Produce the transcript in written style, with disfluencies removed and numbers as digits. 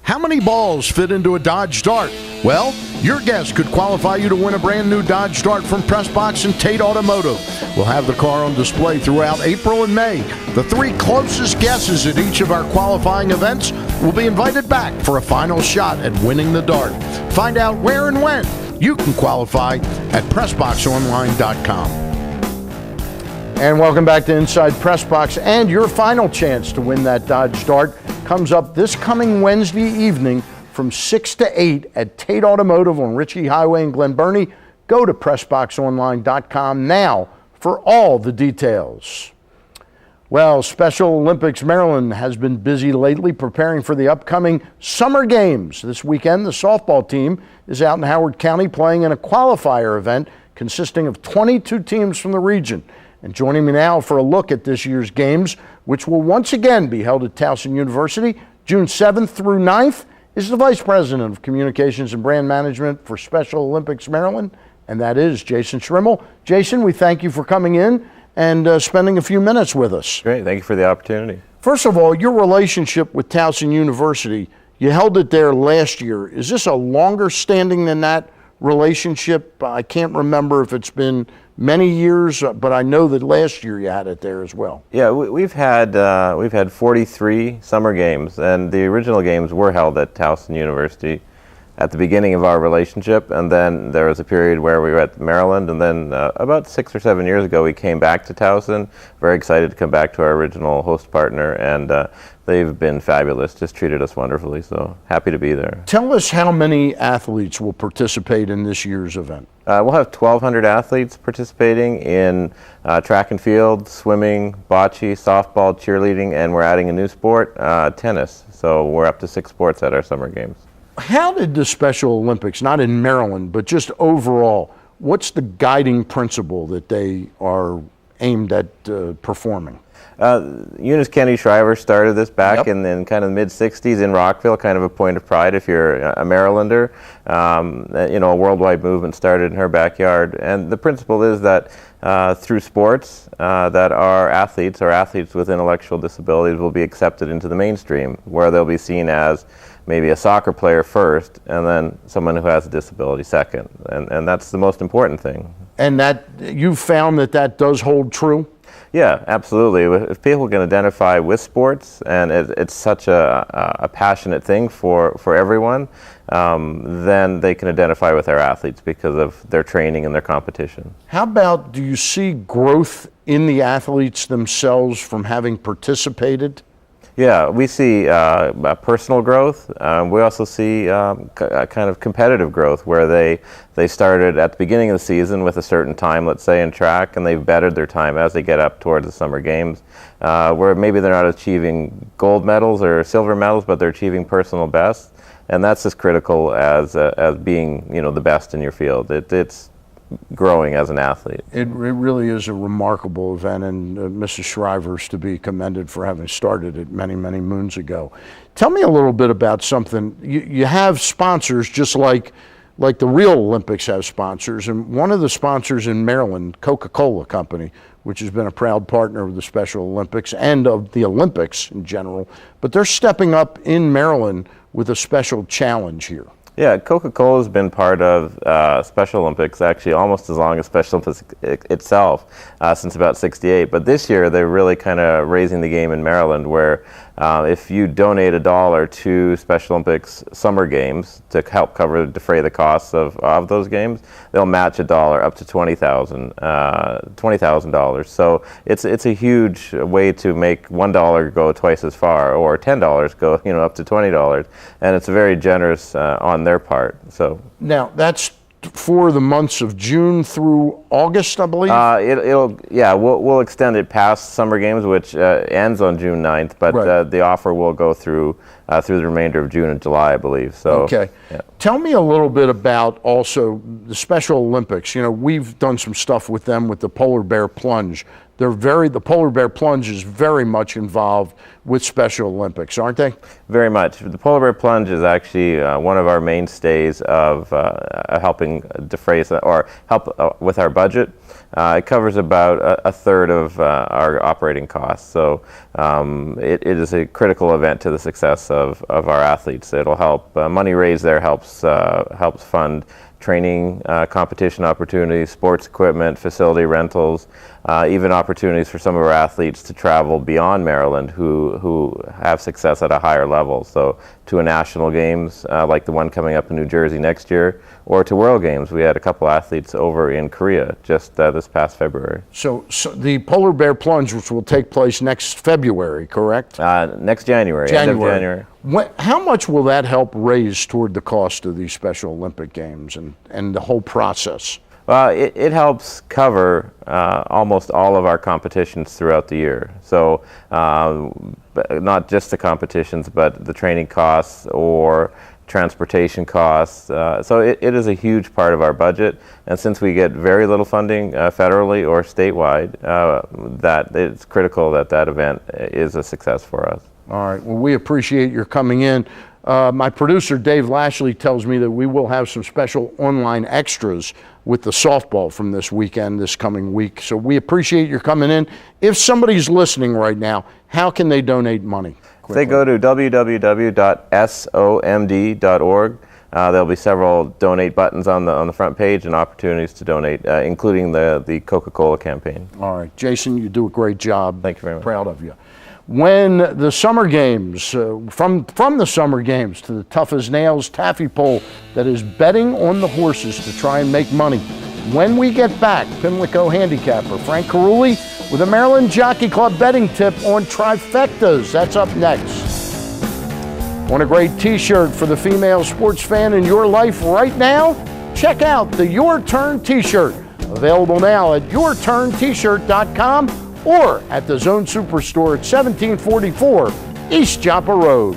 How many balls fit into a Dodge Dart? Well, your guess could qualify you to win a brand new Dodge Dart from PressBox and Tate Automotive. We'll have the car on display throughout April and May. The three closest guesses at each of our qualifying events will be invited back for a final shot at winning the Dart. Find out where and when you can qualify at PressBoxOnline.com. And welcome back to Inside PressBox. And your final chance to win that Dodge Dart comes up this coming Wednesday evening from 6 to 8 at Tate Automotive on Ritchie Highway in Glen Burnie. Go to PressBoxOnline.com now for all the details. Well, Special Olympics Maryland has been busy lately preparing for the upcoming Summer Games. This weekend, the softball team is out in Howard County playing in a qualifier event consisting of 22 teams from the region. And joining me now for a look at this year's games, which will once again be held at Towson University, June 7th through 9th, is the Vice President of Communications and Brand Management for Special Olympics Maryland, and that is Jason Schriml. Jason, we thank you for coming in and spending a few minutes with us. Great, thank you for the opportunity. First of all, your relationship with Towson University, you held it there last year. Is this a longer standing than that relationship? I can't remember if it's been many years, but I know that last year you had it there as well. Yeah, we've had 43 summer games, and the original games were held at Towson University at the beginning of our relationship, and then there was a period where we were at Maryland, and then about 6 or 7 years ago we came back to Towson. Very excited to come back to our original host partner, and they've been fabulous, just treated us wonderfully, so happy to be there. Tell us how many athletes will participate in this year's event. We'll have 1,200 athletes participating in track and field, swimming, bocce, softball, cheerleading, and we're adding a new sport, tennis. So we're up to 6 sports at our summer games. How did the Special Olympics, not in Maryland, but just overall, what's the guiding principle that they are aimed at performing? Eunice Kennedy Shriver started this back in kind of the mid-'60s in Rockville, kind of a point of pride if you're a Marylander. A worldwide movement started in her backyard. And the principle is that through sports, that our athletes or athletes with intellectual disabilities will be accepted into the mainstream, where they'll be seen as maybe a soccer player first, and then someone who has a disability second. And that's the most important thing. And that you've found that does hold true? Yeah, absolutely. If people can identify with sports, and it's such a passionate thing for everyone, then they can identify with our athletes because of their training and their competition. How about, do you see growth in the athletes themselves from having participated? Yeah, we see personal growth. We also see kind of competitive growth where they started at the beginning of the season with a certain time, let's say, in track, and they've bettered their time as they get up towards the summer games, where maybe they're not achieving gold medals or silver medals, but they're achieving personal bests, and that's as critical as being, the best in your field. It's growing as an athlete. It really is a remarkable event, and Mrs. Shriver's to be commended for having started it many, many moons ago. Tell me a little bit about something. You have sponsors just like the real Olympics have sponsors, and one of the sponsors in Maryland, Coca-Cola Company, which has been a proud partner of the Special Olympics and of the Olympics in general, but they're stepping up in Maryland with a special challenge here. Yeah, Coca-Cola has been part of Special Olympics actually almost as long as Special Olympics itself, since about '68. But this year they're really kind of raising the game in Maryland, where if you donate $1 to Special Olympics Summer Games to help defray the costs of those games, they'll match $1 up to $20,000. So it's a huge way to make $1 go twice as far, or $10 go up to $20, and it's very generous on their part. So now that's for the months of June through August, I believe? We'll extend it past Summer Games, which ends on June 9th, but the offer will go through the remainder of June and July, I believe. So, okay. Yeah. Tell me a little bit about also the Special Olympics. We've done some stuff with them with the polar bear plunge. the Polar Bear Plunge is very much involved with Special Olympics, aren't they? Very much. The Polar Bear Plunge is actually one of our mainstays of helping defray or help with our budget. It covers about a third of our operating costs, so it is a critical event to the success of our athletes. It'll help money raised there helps fund training, competition opportunities, sports equipment, facility rentals, even opportunities for some of our athletes to travel beyond Maryland who have success at a higher level. So to a national games like the one coming up in New Jersey next year, or to World Games. We had a couple athletes over in Korea just this past February. So the Polar Bear Plunge, which will take place next February, correct? Next January. End of January. How much will that help raise toward the cost of these Special Olympic Games and the whole process? It helps cover almost all of our competitions throughout the year. So not just the competitions, but the training costs or transportation costs. So it is a huge part of our budget. And since we get very little funding federally or statewide, that it's critical that that event is a success for us. All right. Well, we appreciate your coming in. My producer, Dave Lashley, tells me that we will have some special online extras with the softball from this weekend, this coming week. So we appreciate your coming in. If somebody's listening right now, how can they donate money? If they go to www.somd.org, there'll be several donate buttons on the front page and opportunities to donate, including the Coca-Cola campaign. All right. Jason, you do a great job. Thank you very much. Proud of you. When the summer games, from the summer games to the tough as nails taffy pole that is betting on the horses to try and make money. When we get back, Pimlico handicapper Frank Carulli with a Maryland Jockey Club betting tip on trifectas. That's up next. Want a great t-shirt for the female sports fan in your life right now? Check out the Your Turn t-shirt. Available now at yourturntshirt.com or at the Zone Superstore at 1744 East Joppa Road.